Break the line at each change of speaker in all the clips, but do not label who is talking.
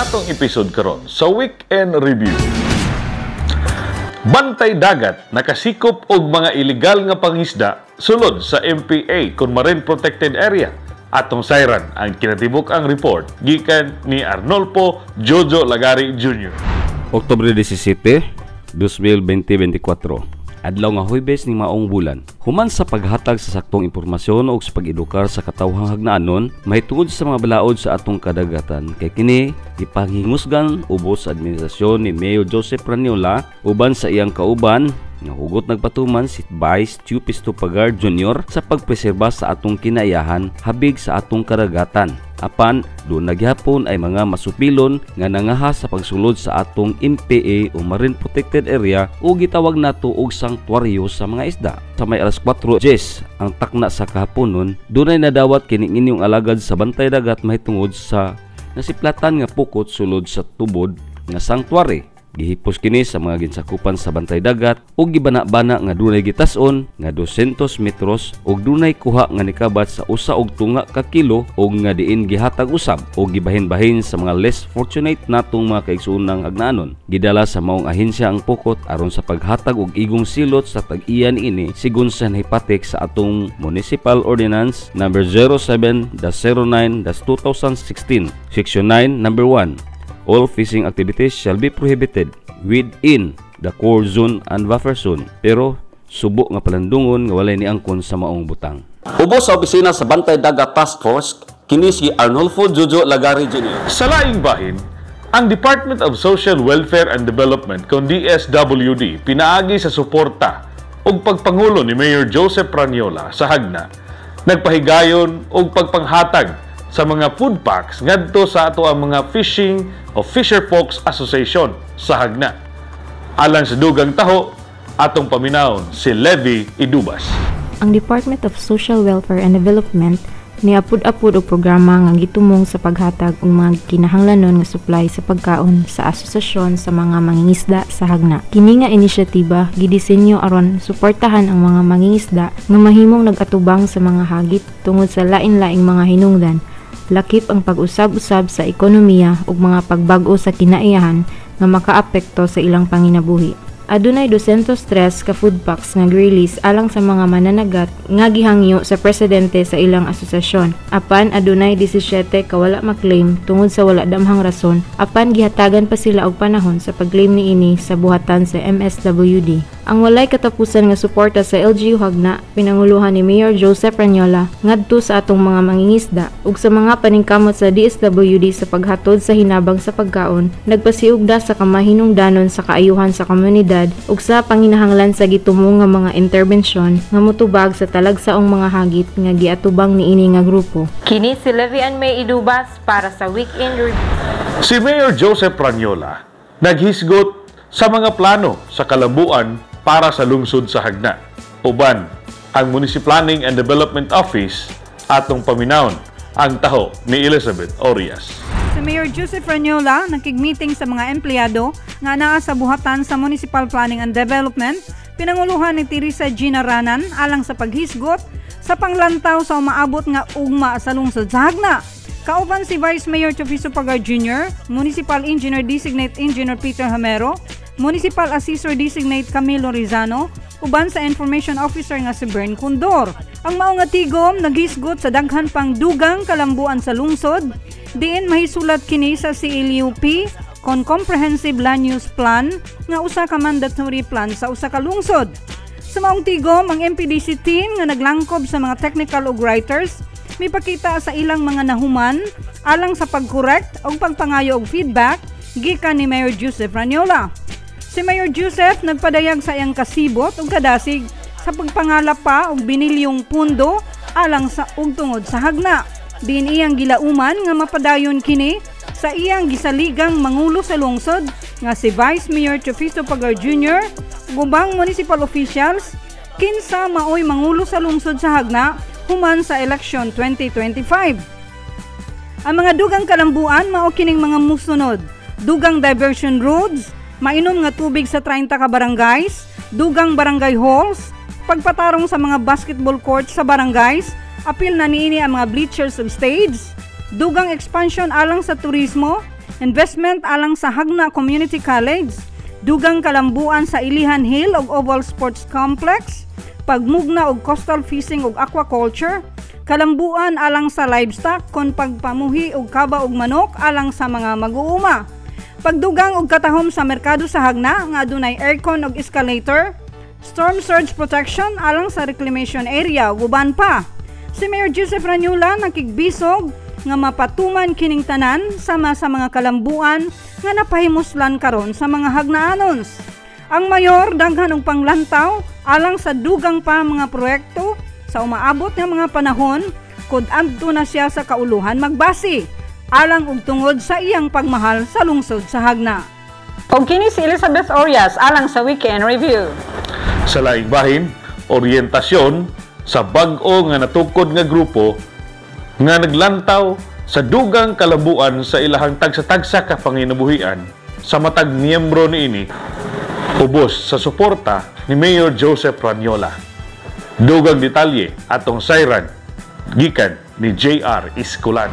atong episode karon sa Weekend Review. Bantay dagat nakasikop og mga ilegal nga pangisda sulod sa MPA kun Marine Protected Area. Atong sayran ang kinatibuk ang report gikan ni Arnolfo Jojo Lagari Jr.
Oktubre 17, 2024. Adlaw nga Huwebes ni maong bulan. Human sa paghatag sa saktong impormasyon o sa pag-edukar sa katawhang hagnaanon, mahitungod sa mga balaod sa atong kadagatan. Kay kini ipanghingusgan ubos sa administrasyon ni Mayor Joseph Raniola uban sa iyang kauban nga hugot nagpatuman si Vice Tupisto Pagar Jr. sa pagpreserba sa atong kinaiyahan habig sa atong kadagatan. Apan, doon nagyapon ay mga masupilon nga nangaha sa pagsulod sa atong MPA o Marine Protected Area o gitawag nato og sanktuaryo sa mga isda. Sa may alas 4:10 ang takna sa kahaponon, dunay nadawat kini inyong alagad sa bantay dagat mahitungod sa nasiplatan nga pukot sulod sa tubod nga sanktuary. Gihipos kini sa mga ginsakupan sa bantay dagat ug gibana-bana nga dunay gitas-on nga 200 metros ug dunay kuha nga nikabat sa usa og tunga ka kilo ug nga diin gihatag usab ug gibahin-bahin sa mga less fortunate natong mga kaigsuonang hagnaanon. Gidala sa maong ahensya ang pukot aron sa paghatag og igong silot sa tag-iya niini sigon sa nahipatik sa atong Municipal Ordinance number 07-09-2016 Section 9 number 1. All fishing activities shall be prohibited within the core zone and buffer zone. Pero subo nga palandungon nga walay niangkon sa maong butang.
Ubos sa opisina sa Bantay Dagat Task Force, kini si Arnolfo Jojo Lagari Jr.
Sa laing bahin, ang Department of Social Welfare and Development kung DSWD pinaagi sa suporta ug pagpangulo ni Mayor Joseph Raniola sa hagna, nagpahigayon og pagpanghatag sa mga food packs ngadto sa ato ang mga fishing o Fisher Folks Association sa hagna. Alang sa dugang taho, atong paminawon si Levy Idubas.
Ang Department of Social Welfare and Development niapud-apud og programa nga gitumong sa paghatag og mga kinahanglanon nga supply sa pagkaon sa asosasyon sa mga mangingisda sa hagna. Kini nga inisyatiba gidisenyo aron suportahan ang mga mangingisda nga mahimong nag-atubang sa mga hagit tungod sa lain-laing mga hinungdan. Lakip ang pag-usab-usab sa ekonomiya ug mga pagbag-o sa kinaiyahan nga makaapekto sa ilang panginabuhi. Adunay 203 ka food packs nga release alang sa mga mananagat nga gihangyo sa presidente sa ilang asosasyon. Apan adunay 17 ka wala maklaim tungod sa wala damhang rason. Apan gihatagan pa sila og panahon sa pag-claim niini sa buhatan sa MSWD. Ang walay katapusan nga suporta sa LGU hagna pinanguluhan ni Mayor Joseph Raniola ngadto sa atong mga mangingisda ug sa mga paningkamot sa DSWD sa paghatod sa hinabang sa pagkaon, nagpasiugda sa kamahinungdanon sa kaayuhan sa komunidad ug sa panginahanglan sa gitumong nga mga interbensyon nga motubag sa talagsaong mga hagit nga giatubang niini nga grupo.
Kini si Levy and May Idubas para sa Weekend Review.
Si Mayor Joseph Raniola naghisgot sa mga plano sa kalambuan para sa lungsod sa hagna. Uban, ang Municipal Planning and Development Office atong paminawon ang taho ni Elizabeth Orias.
Si Mayor Joseph Raniola nakig-meeting sa mga empleyado nga naa sa buhatan sa Municipal Planning and Development, pinanguluhan ni Teresa Gina Ranan alang sa paghisgot sa panglantaw sa umaabot nga ugma sa lungsod sa hagna. Kauban si Vice Mayor Tupisto Pagar Jr., Municipal Engineer Designate Engineer Peter Hamero, Municipal Assessor Designate Camilo Rizano, uban sa Information Officer nga si Bern Condor. Ang mao nga tigom naghisgot sa daghan pang dugang kalambuan sa lungsod, diin mahisulat kini sa CLUP kon Comprehensive Land Use Plan nga usa ka mandatory plan sa usa ka lungsod. Sa maong tigom, ang MPDC team nga naglangkob sa mga technical ug writers mipakita sa ilang mga nahuman alang sa pag-correct o pagpangayo og feedback gikan ni Mayor Joseph Raniola. Si Mayor Joseph nagpadayag sa iyang kasibot ug kadasig sa pagpangalap pa og binilyong pundo alang sa ug tungod sa hagna. Diin iyang gilauman nga mapadayon kini sa iyang gisaligang mangulo sa lungsod nga si Vice Mayor Tupisto Pagar Jr. ug ubang municipal officials kinsa maoy mangulo sa lungsod sa hagna human sa election 2025. Ang mga dugang kalambuan mao kining mga musunod: dugang diversion roads, mainom nga tubig sa 30 ka barangays, dugang barangay halls, pagpatarong sa mga basketball courts sa barangays, apil na niini ang mga bleachers of stage, dugang expansion alang sa turismo, investment alang sa Hagna Community College, dugang kalambuan sa Ilihan Hill ug Oval Sports Complex, pagmugna og coastal fishing ug aquaculture, kalambuan alang sa livestock kon pagpamuhi og kaba ug manok alang sa mga mag-uuma, pagdugang og katahom sa merkado sa Hagna nga adunay aircon ug escalator, storm surge protection alang sa reclamation area ug uban pa. Si Mayor Joseph Ranyola nakigbisog nga mapatuman kining tanan sama sa mga kalambuan nga napahimuslan karon sa mga Hagnaanons. Ang mayor daghan og panglantaw alang sa dugang pa mga proyekto sa umaabot nga mga panahon kud adto na siya sa kauluhan magbasi alang og tungod sa iyang pagmahal sa lungsod sa Hagna.
Og kini si Elizabeth Orias alang sa Weekend Review.
Sa laing bahin, oryentasyon sa bag-o nga natukod nga grupo nga naglantaw sa dugang kalambuan sa ilahang tagsa-tagsa ka panginabuhian sa matag miyembro niini ubos sa suporta ni Mayor Joseph Ranyola. Dugang detalye atong sayran gikan ni JR Isculan.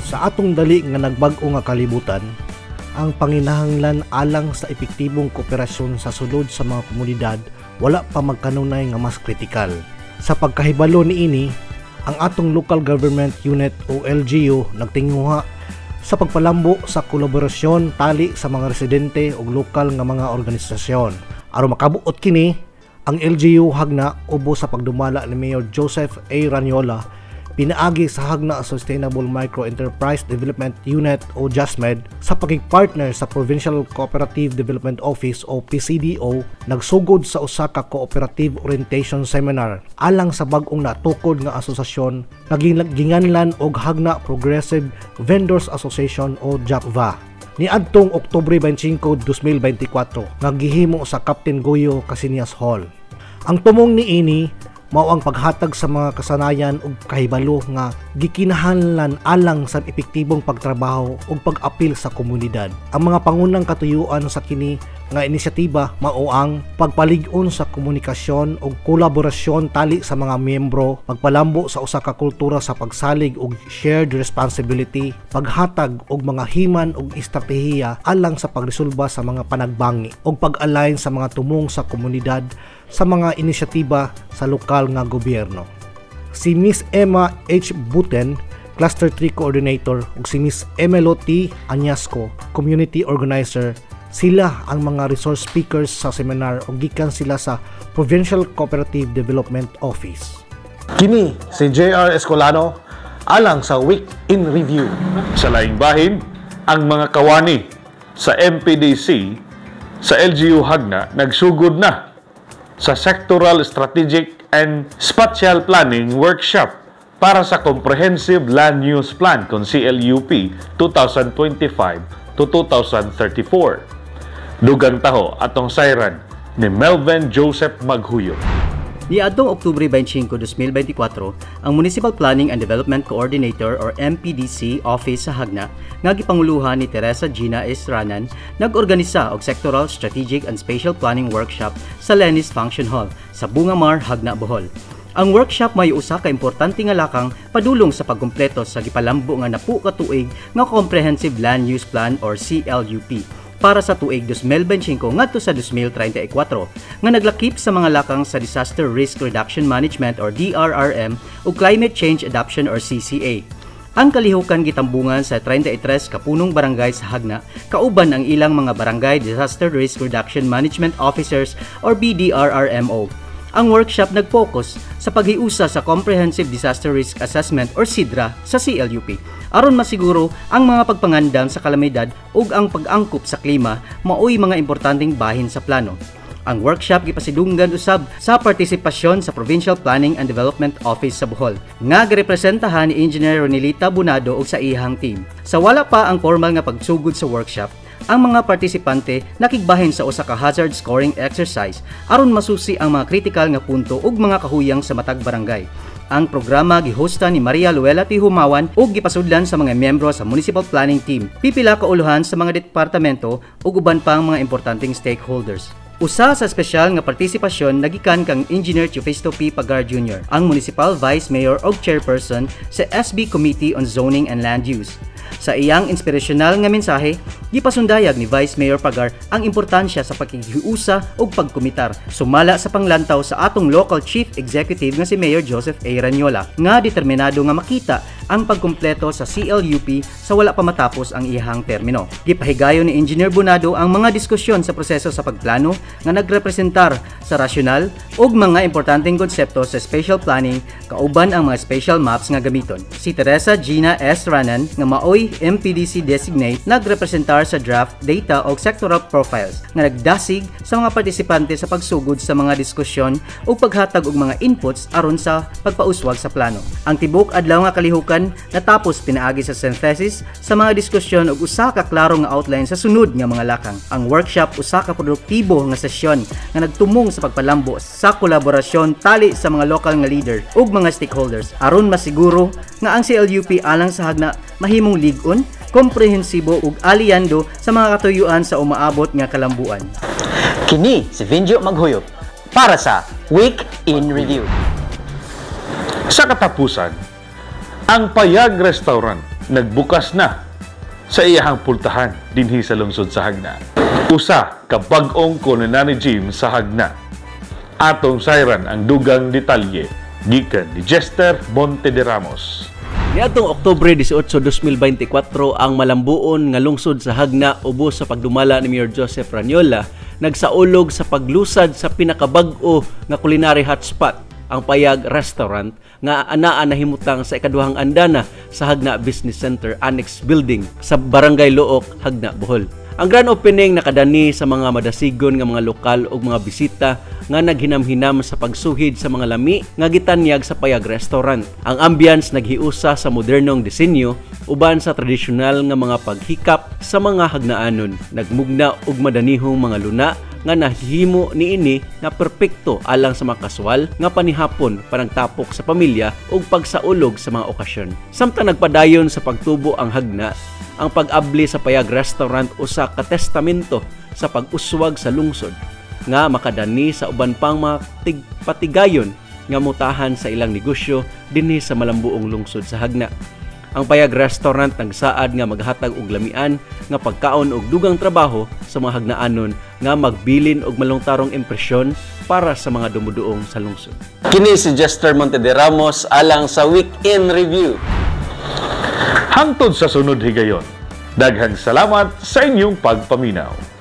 Sa atong dali nga nagbag-o nga kalibutan, ang panginahanglan alang sa epektibong kooperasyon sa sulod sa mga komunidad wala pa magkanunay nga mas kritikal. Sa pagkahibalo niini, ang atong local government unit o LGU nagtinguha sa pagpalambo sa kolaborasyon tali sa mga residente o lokal nga mga organisasyon. Aron makabuot kini, ang LGU Hagna ubo sa pagdumala ni Mayor Joseph A. Ranyola pinaagi sa Hagna Sustainable Micro Enterprise Development Unit o JASMED sa pagig-partner sa Provincial Cooperative Development Office o PCDO nagsugod sa usa ka cooperative orientation seminar alang sa bag-ong natukod nga asosasyon naginganlan og Hagna Progressive Vendors Association o JAPVA. Niadtong Oktubre 25, 2024 nga gihimo sa Captain Goyo Casinias Hall. Ang tumong niini mao ang paghatag sa mga kasanayan ug kahibalo nga gikinahanglan alang sa epektibong pagtrabaho ug pag-apil sa komunidad. Ang mga pangunang katuyuan sa kini nga inisyatiba mao ang pagpalig-on sa komunikasyon ug kolaborasyon tali sa mga miyembro, pagpalambo sa usa ka kultura sa pagsalig ug shared responsibility, paghatag og mga himan ug estratehiya alang sa pagresolba sa mga panagbangi ug pag-align sa mga tumong sa komunidad sa mga inisyatiba sa lokal nga gobyerno. Si Miss Emma H. Buten, Cluster 3 Coordinator, ug si Miss Emelo T. Añasco, Community Organizer, sila ang mga resource speakers sa seminar ug gikan sila sa Provincial Cooperative Development Office.
Kini si JR Escolano alang sa Week in Review.
Sa laing bahin, ang mga kawani sa MPDC sa LGU Hagna nagsugod na sa Sectoral Strategic and Spatial Planning Workshop para sa Comprehensive Land Use Plan kung CLUP 2025 to 2034. Dugang taho atong sayran ni Melvin Joseph Maghuyo.
Niadtong Oktubre 25, 2024, ang Municipal Planning and Development Coordinator or MPDC Office sa Hagna nga gipanguluhan ni Teresa Gina Esranan nag-organisa og Sectoral Strategic and Spatial Planning Workshop sa Lenis Function Hall sa Bungamar, Hagna, Bohol. Ang workshop may usa ka importante nga lakang padulong sa pagkumpleto sa gipalambo nga napu ka tuig nga Comprehensive Land Use Plan or CLUP para sa tuig 2025 ngadto sa 2034 nga naglakip sa mga lakang sa Disaster Risk Reduction Management or DRRM ug Climate Change Adaptation or CCA. Ang kalihukan gitambungan sa 33 kapunong barangay sa Hagna kauban ang ilang mga barangay Disaster Risk Reduction Management Officers or BDRRMO. Ang workshop nag-focus sa paghiusa sa Comprehensive Disaster Risk Assessment or CIDRA sa CLUP aron masiguro ang mga pagpangandam sa kalamidad ug ang pag-angkop sa klima maoy mga importanteng bahin sa plano. Ang workshop gipasidunggan usab sa partisipasyon sa Provincial Planning and Development Office sa Bohol nga girepresentahan ni Engineer Ronilita Bunado ug sa ihang team. Sa wala pa ang formal nga pagsugod sa workshop, ang mga partisipante nakigbahin sa usa ka hazard scoring exercise aron masusi ang mga kritikal nga punto ug mga kahuyang sa matag barangay. Ang programa gihosta ni Maria Luela T. Humawan ug gipasudlan sa mga miyembro sa Municipal Planning Team, pipila ka uluhan sa mga departamento ug uban pang mga importanteng stakeholders. Usa sa espesyal nga partisipasyon nagikan kang Engineer Chufisto P. Pagar Jr., ang Municipal Vice Mayor ug Chairperson sa SB Committee on Zoning and Land Use. Sa iyang inspirasyonal nga mensahe, gipasundayag ni Vice Mayor Pagar ang importansya sa pagkikiusa ug pagkumitar sumala sa panglantaw sa atong local chief executive nga si Mayor Joseph A. Ranyola nga determinado nga makita ang pagkumpleto sa CLUP sa wala pa matapos ang iyang termino. Gipahigayon ni Engineer Bunado ang mga diskusyon sa proseso sa pagplano nga nagrepresentar sa rasyonal ug mga importanteng konsepto sa spatial planning kauban ang mga spatial maps nga gamiton. Si Teresa Gina S. Ranan nga maoy MPDC designate nagrepresentar sa draft data o sectoral profiles nga nagdasig sa mga partisipante sa pagsugod sa mga diskusyon ug paghatag og mga inputs aron sa pagpauswag sa plano. Ang tibok adlaw nga kalihukan natapos pinaagi sa synthesis sa mga diskusyon ug usa ka klaro nga outline sa sunod nga mga lakang. Ang workshop usa ka produktibo nga sesyon nga nagtumong sa pagpalambo sa kolaborasyon tali sa mga lokal nga leader ug mga stakeholders aron masiguro nga ang CLUP alang sa hagna mahimong lig-on, komprehensibo ug aliyando sa mga katuyuan sa umaabot nga kalambuan.
Kini si Vinjo Maghuyop para sa Week in Review.
Sa katapusan, ang Payag Restaurant nagbukas na sa iyahang pultahan dinhi sa lungsod sa Hagna. Usa ka bag-ong culinary gym sa Hagna. Atong sayran ang dugang detalye gikan ni Jester Monte de Ramos.
Niadtong Oktubre 18, 2024 ang malambuon nga lungsod sa Hagna ubos sa pagdumala ni Mayor Joseph Ranyola nagsaulog sa paglusad sa pinakabag-o nga culinary hotspot, ang Payag Restaurant nga anaa nahimutang sa ikaduhang andana sa Hagna Business Center Annex Building sa Barangay Look, Hagna, Bohol. Ang grand opening nakadani sa mga madasigon nga mga lokal ug mga bisita nga naghinam-hinam sa pagsuhid sa mga lami nga gitanyag sa Payag Restaurant. Ang ambience naghiusa sa modernong disenyo uban sa tradisyonal nga mga paghikap sa mga hagnaanon. Nagmugna og madanihong mga luna nga nahimo niini na perpekto alang sa mga kaswal nga panihapon panagtapok sa pamilya ug pagsaulog sa mga okasyon. Samtang nagpadayon sa pagtubo ang Hagna, ang pag-abli sa Payag Restaurant usa ka testamento sa pag-uswag sa lungsod nga makadani sa uban pang mga patigayon nga mutahan sa ilang negosyo dinhi sa malambuong lungsod sa Hagna. Ang Payag Restaurant nagsaad nga maghatag og lamian nga pagkaon og dugang trabaho sa mga hagnaanon nga magbilin og malungtarong impresyon para sa mga dumuduong sa lungsod.
Kini si Jester Monte de Ramos alang sa Week in Review.
Hangtod sa sunod higayon, daghang salamat sa inyong pagpaminaw.